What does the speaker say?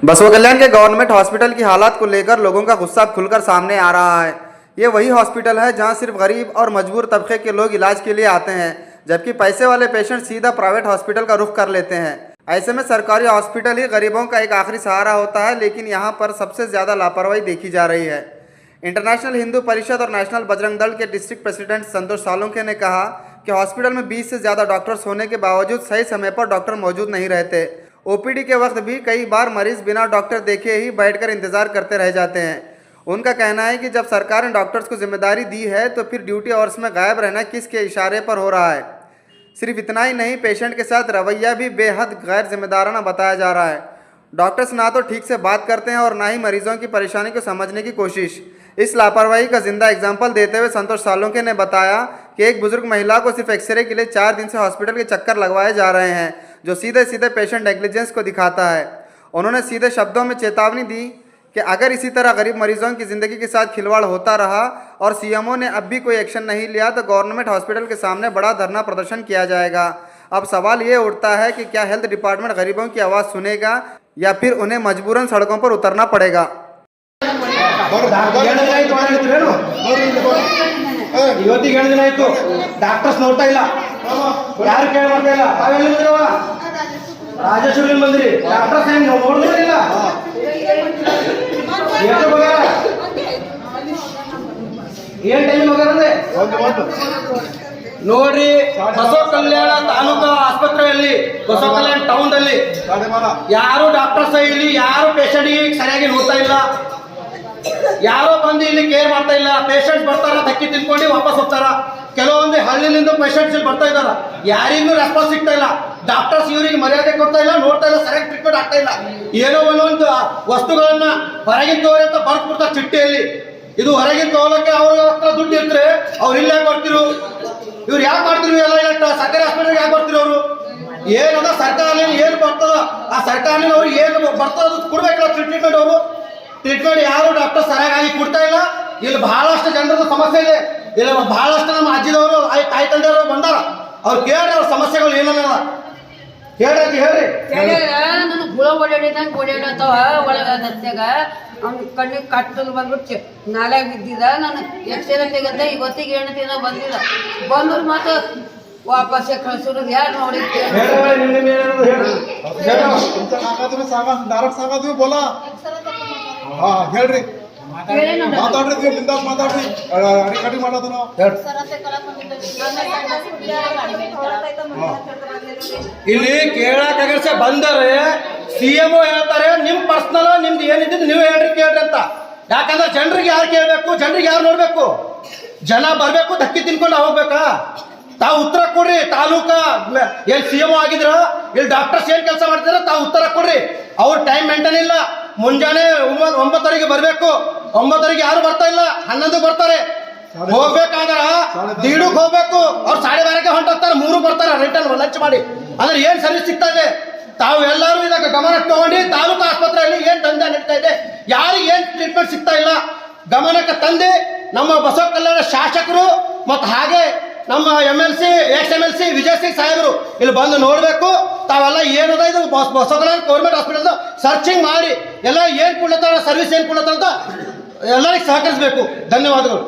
बसवा कल्याण के government hospital की हालात को लेकर लोगों का गुस्सा खुलकर सामने आ रहा है। ये वही हॉस्पिटल है जहां सिर्फ गरीब और मजबूर तबके के लोग इलाज के लिए आते हैं, जबकि पैसे वाले पेशेंट सीधा प्राइवेट हॉस्पिटल का रुख कर लेते हैं। ऐसे में सरकारी हॉस्पिटल ही गरीबों का एक आखिरी सहारा होता है, लेकिन यहाँ पर सबसे ज़्यादा लापरवाही देखी जा रही है। इंटरनेशनल हिंदू परिषद और नेशनल बजरंग दल के डिस्ट्रिक्ट प्रेसिडेंट संतोष सालुंखे ने कहा कि हॉस्पिटल में 20 से ज़्यादा डॉक्टर्स होने के बावजूद सही समय पर डॉक्टर मौजूद नहीं रहते। ओपीडी के वक्त भी कई बार मरीज बिना डॉक्टर देखे ही बैठकर इंतजार करते रह जाते हैं। उनका कहना है कि जब सरकार ने डॉक्टर्स को जिम्मेदारी दी है तो फिर ड्यूटी आवर्स में गायब रहना किसके इशारे पर हो रहा है। सिर्फ इतना ही नहीं, पेशेंट के साथ रवैया भी बेहद गैर जिम्मेदाराना बताया जा रहा है। डॉक्टर्स ना तो ठीक से बात करते हैं और ना ही मरीजों की परेशानी को समझने की कोशिश। इस लापरवाही का जिंदा एग्जाम्पल देते हुए संतोष सालुंखे ने बताया कि एक बुजुर्ग महिला को सिर्फ एक्सरे के लिए 4 दिन से हॉस्पिटल के चक्कर लगवाए जा रहे हैं, जो सीधे सीधे पेशेंट नेग्लिजेंस को दिखाता है। उन्होंने सीधे शब्दों में चेतावनी दी कि अगर इसी तरह गरीब मरीजों की ज़िंदगी के साथ खिलवाड़ होता रहा और सीएमओ ने अब भी कोई एक्शन नहीं लिया तो गवर्नमेंट हॉस्पिटल के सामने बड़ा धरना प्रदर्शन किया जाएगा। अब सवाल ये उठता है कि क्या हेल्थ डिपार्टमेंट गरीबों की आवाज़ सुनेगा या फिर उन्हें मजबूरन सड़कों पर उतरना पड़ेगा। ಇವತ್ತಿಗೆ 2 ದಿನ ಆಯ್ತು, ಡಾಕ್ಟರ್ಸ್ ನೋಡ್ತಾ ಇಲ್ಲ, ಯಾರು ಕೇಳಿ ಮಾಡ್ತಾ ಇಲ್ಲ. ತಾವೆಲ್ಲಿ ಬಂದಿರವ? ರಾಜೇಶ್ವರಿ ಬಂದ್ರಿ, ಡಾಕ್ಟರ್ಸ್ ಏನು ನೋಡಿದ್ರೆ ಇಲ್ಲ. ಏನ್ ಟೈಮ್ ಹೋಗ್ಯಾರಂದ್ರೆ ನೋಡ್ರಿ, ಬಸವ ಕಲ್ಯಾಣ ತಾಲೂಕಾ ಆಸ್ಪತ್ರೆಯಲ್ಲಿ, ಬಸವ ಕಲ್ಯಾಣ ಟೌನ್ ಅಲ್ಲಿ ಯಾರು ಡಾಕ್ಟರ್ಸ್ ಇಲ್ಲಿ ಯಾರು ಪೇಷಂಟ್ ಸರಿಯಾಗಿ ನೋಡ್ತಾ ಇಲ್ಲ, ಯಾರೋ ಬಂದು ಇಲ್ಲಿ ಕೇರ್ ಮಾಡ್ತಾ ಇಲ್ಲ. ಪೇಷಂಟ್ಸ್ ಬರ್ತಾರ, ಧಕ್ಕಿ ತಿನ್ಕೊಂಡು ವಾಪಸ್ ಹೋಗ್ತಾರ. ಕೆಲವೊಂದು ಹಳ್ಳಿಲಿಂದ ಪೇಷಂಟ್ಸ್ ಇಲ್ಲಿ ಬರ್ತಾ ಇದಾರ, ಯಾರಿಗೂ ರೆಸ್ಪಾನ್ಸ್ ಸಿಗ್ತಾ ಇಲ್ಲ. ಡಾಕ್ಟರ್ಸ್ ಇವರಿಗೆ ಮರ್ಯಾದೆ ಕೊಡ್ತಾ ಇಲ್ಲ, ನೋಡ್ತಾ ಇಲ್ಲ, ಸರಿಯಾಗಿ ಟ್ರೀಟ್ಮೆಂಟ್ ಆಗ್ತಾ ಇಲ್ಲ. ಏನೋ ಒಂದೊಂದು ವಸ್ತುಗಳನ್ನ ಹೊರಗಿನ ತೋರಿ ಅಂತ ಬರ್ದ್ಬಿಡ್ತಾರೆ ಚಿಟ್ಟಿಯಲ್ಲಿ. ಇದು ಹೊರಗಿನ ತಗೊಳಕ್ಕೆ ಅವ್ರ ಹತ್ರ ದುಡ್ಡು ಇರ್ತಾರೆ, ಅವ್ರು ಇಲ್ಲಿ ಯಾಕೆ ಬರ್ತಿರು, ಇವ್ರು ಯಾಕೆ ಮಾಡ್ತಿರು, ಎಲ್ಲ ಸರ್ಕಾರಿ ಹಾಸ್ಪಿಟಲ್ಗೆ ಯಾಕೆ ಬರ್ತಿರು? ಅವರು ಏನದ ಸರ್ಕಾರದಲ್ಲಿ ಏನು ಬರ್ತದ ಆ ಸರ್ಕಾರದಲ್ಲಿ ಅವ್ರು ಏನು ಬರ್ತದ ಅದು ಕೊಡ್ಬೇಕಲ್ಲ ಟ್ರೀಟ್ಮೆಂಟ್. ಅವರು ಟ್ರೀಟ್ಮೆಂಟ್ ಯಾರು ಡಾಕ್ಟರ್ ಸರಿಯಾಗಿ ಕೊಡ್ತಾ ಇಲ್ಲ. ಇಲ್ಲಿ ಬಹಳಷ್ಟು ಜನರದ ಸಮಸ್ಯೆ ಇದೆ. ಇಲ್ಲಿ ಬಹಳಷ್ಟು ನಮ್ಮ ಅಜ್ಜಿದವರು ತಾಯಿ ತಂದೆಯವರು ಬಂದಾರ, ಅವ್ರು ಕೇಳ್ರಿ ಅವ್ರ ಸಮಸ್ಯೆಗಳು ಏನೇನದ ಹೇಳ್ರಿ. ನನ್ನ ಗುಳ ಓಡಾಡಿದಂಗೆ ಓಡಾಡತ್ತವ ಒಳಗ ದತ್ಯಾಗ ಅವ್ನ ಕಣ್ಣಿಗೆ ಕಟ್ಟಲು ಬಂದ್ಬಿಟ್ಟು ನಾಲ್ಯಾಗ ಬಿದ್ದಿದ. ನಾನು ಎಕ್ಸ್ರೇ ತೆಗತ್ತೆ, ಇವತ್ತಿಗೆ 8 ದಿನ ಬಂದಿಲ್ಲ. ಬಂದ್ರು ಮಾತ್ರ ವಾಪಸ್ ಕಳ್ಸೋದು ಯಾರು ನೋಡಿ ಹೇಳ್ರಿ, ಮಾತಾಡ್ರಿ, ಬಿಂದಾಸ್ ಮಾತಾಡ್ರಿ, ರೆಕಾರ್ಡಿಂಗ್ ಮಾಡೋದು ನಾವು. ಇಲ್ಲಿ ಕೇಳಕ್ಕೆ ಬಂದರೆ ಸಿಎಂಒ ಹೇಳ್ತಾರೆ ನಿಮ್ ಪರ್ಸನಲ್ ನಿಮ್ದು ಏನಿದ್ದು ನೀವು ಹೇಳ್ರಿ ಕೇಳ್ರಿ ಅಂತ. ಯಾಕಂದ್ರೆ ಜನರಿಗೆ ಯಾರು ಕೇಳಬೇಕು, ಜನರಿಗೆ ಯಾರು ನೋಡ್ಬೇಕು? ಜನ ಬರ್ಬೇಕು, ಧಕ್ಕಿ ತಿನ್ಕೊಂಡು ಹೋಗ್ಬೇಕಾ? ತಾವು ಉತ್ತರ ಕೊಡ್ರಿ. ತಾಲೂಕಾ ಏನ್ ಸಿಎಂಒ ಆಗಿದ್ರ, ಇಲ್ಲಿ ಡಾಕ್ಟರ್ಸ್ ಏನ್ ಕೆಲಸ ಮಾಡ್ತಿದ್ರ ತಾವು ಉತ್ತರ ಕೊಡ್ರಿ. ಅವ್ರ ಟೈಮ್ ಮೇಂಟೈನ್ ಇಲ್ಲ. ಮುಂಜಾನೆ 9:00 ಬರ್ಬೇಕು, 9:00 ಯಾರು ಬರ್ತಾ ಇಲ್ಲ, 11 ಬರ್ತಾರೆ. ಹೋಗ್ಬೇಕಾದ್ರ 1:30 ಹೋಗ್ಬೇಕು, ಅವ್ರು 12:30 ಹೊಂಟೋಗ್ತಾರೆ, 3 ಬರ್ತಾರೆ ರಿಟರ್ನ್ ಲಂಚ್ ಮಾಡಿ. ಅಂದ್ರೆ ಏನ್ ಸರ್ವಿಸ್ ಸಿಗ್ತಾ ಇದೆ? ತಾವು ಎಲ್ಲರೂ ಇದಕ್ಕೆ ಗಮನಕ್ಕೆ ತಗೊಂಡು ತಾಲೂಕು ಆಸ್ಪತ್ರೆಯಲ್ಲಿ ಏನ್ ದಂಧೆ ನಡೀತಾ ಇದೆ, ಯಾರಿಗೆ ಏನ್ ಟ್ರೀಟ್ಮೆಂಟ್ ಸಿಗ್ತಾ ಇಲ್ಲ ಗಮನಕ್ಕೆ ತಂದು ನಮ್ಮ ಬಸವ ಕಲ್ಯಾಣ ಶಾಸಕರು ಮತ್ತು ಹಾಗೆ ನಮ್ಮ MLC ex-MLC ವಿಜಯ್ ಸಿಂಗ್ ಸಾಹೇಬರು ಇಲ್ಲಿ ಬಂದು ನೋಡ್ಬೇಕು. ತಾವೆಲ್ಲ ಏನದ ಇದು ಬಸವ ಕಲ್ಯಾಣ ಗೌರ್ಮೆಂಟ್ ಹಾಸ್ಪಿಟಲ್ ಸರ್ಚಿಂಗ್ ಮಾಡಿ ಎಲ್ಲ ಏನ್ ಕೊಡ್ಲತ್ತಾರ, ಸರ್ವಿಸ್ ಏನ್ ಕೊಡ್ಲತ್ತಾರ ಅಂತ ಎಲ್ಲರಿಗೆ ಸಹಕರಿಸಬೇಕು. ಧನ್ಯವಾದಗಳು.